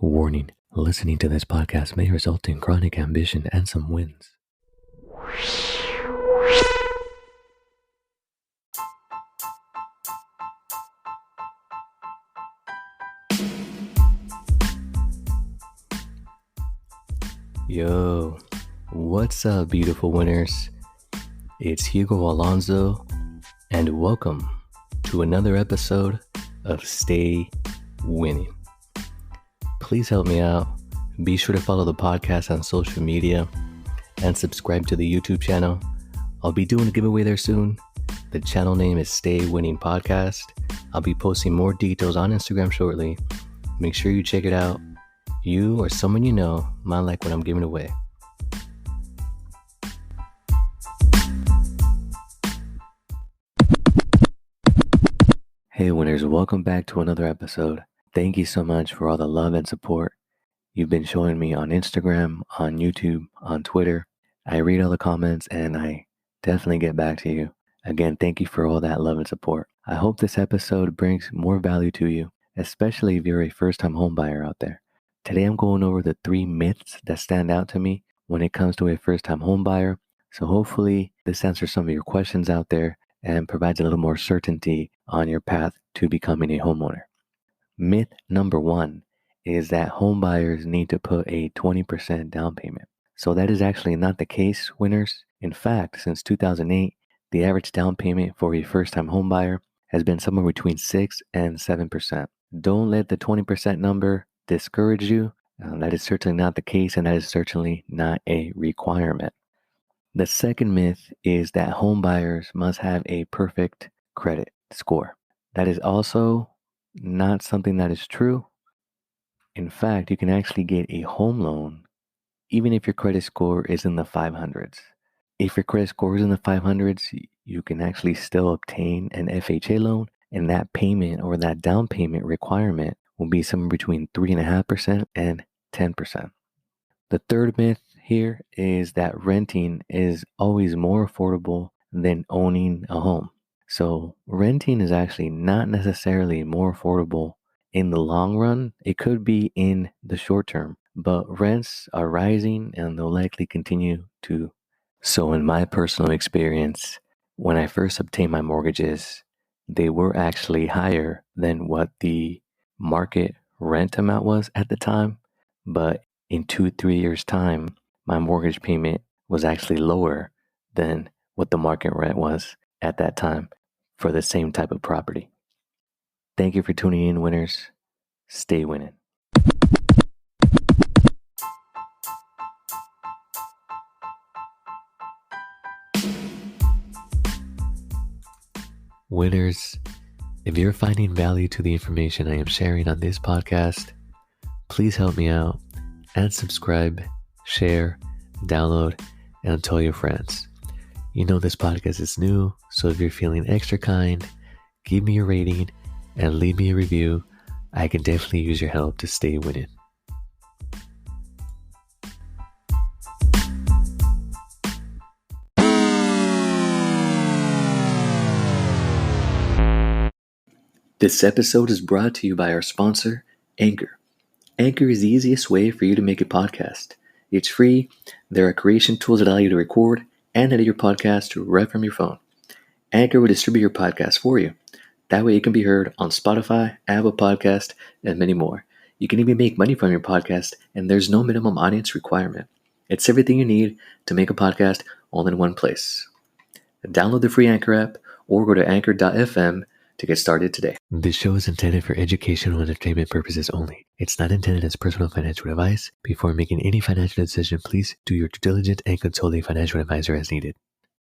Warning, listening to this podcast may result in chronic ambition and some wins. Yo, what's up, beautiful winners? It's Hugo Alonso, and welcome to another episode of Stay Winning. Please help me out. Be sure to follow the podcast on social media and subscribe to the YouTube channel. I'll be doing a giveaway there soon. The channel name is Stay Winning Podcast. I'll be posting more details on Instagram shortly. Make sure you check it out. You or someone you know might like what I'm giving away. Hey winners, welcome back to another episode. Thank you so much for all the love and support you've been showing me on Instagram, on YouTube, on Twitter. I read all the comments and I definitely get back to you. Again, thank you for all that love and support. I hope this episode brings more value to you, especially if you're a first-time home buyer out there. Today I'm going over the 3 myths that stand out to me when it comes to a first-time home buyer. So hopefully this answers some of your questions out there and provides a little more certainty on your path to becoming a homeowner. Myth number 1 is that home buyers need to put a 20% down payment. So that is actually not the case, winners. In fact, since 2008, the average down payment for a first-time home buyer has been somewhere between 6 and 7%. Don't let the 20% number discourage you. That is certainly not the case, and that is certainly not a requirement. The second myth is that home buyers must have a perfect credit score. That is also not something that is true. In fact, you can actually get a home loan even if your credit score is in the 500s. If your credit score is in the 500s, you can actually still obtain an FHA loan, and that payment or that down payment requirement will be somewhere between 3.5% and 10%. The third myth here is that renting is always more affordable than owning a home. So renting is actually not necessarily more affordable in the long run. It could be in the short term, but rents are rising and they'll likely continue to. So in my personal experience, when I first obtained my mortgages, they were actually higher than what the market rent amount was at the time. But in 2-3 years' time, my mortgage payment was actually lower than what the market rent was at that time for the same type of property. Thank you for tuning in, winners. Stay winning. Winners, if you're finding value to the information I am sharing on this podcast, please help me out and subscribe, share, download, and tell your friends. You know this podcast is new, so if you're feeling extra kind, give me a rating and leave me a review. I can definitely use your help to stay winning. This episode is brought to you by our sponsor, Anchor. Anchor is the easiest way for you to make a podcast. It's free. There are creation tools that allow you to record and edit your podcast right from your phone. Anchor will distribute your podcast for you. That way it can be heard on Spotify, Apple Podcast, and many more. You can even make money from your podcast, and there's no minimum audience requirement. It's everything you need to make a podcast all in one place. Download the free Anchor app or go to anchor.fm to get started today. This show is intended for educational and entertainment purposes only. It's not intended as personal financial advice. Before making any financial decision, please do your due diligence and consult a financial advisor as needed.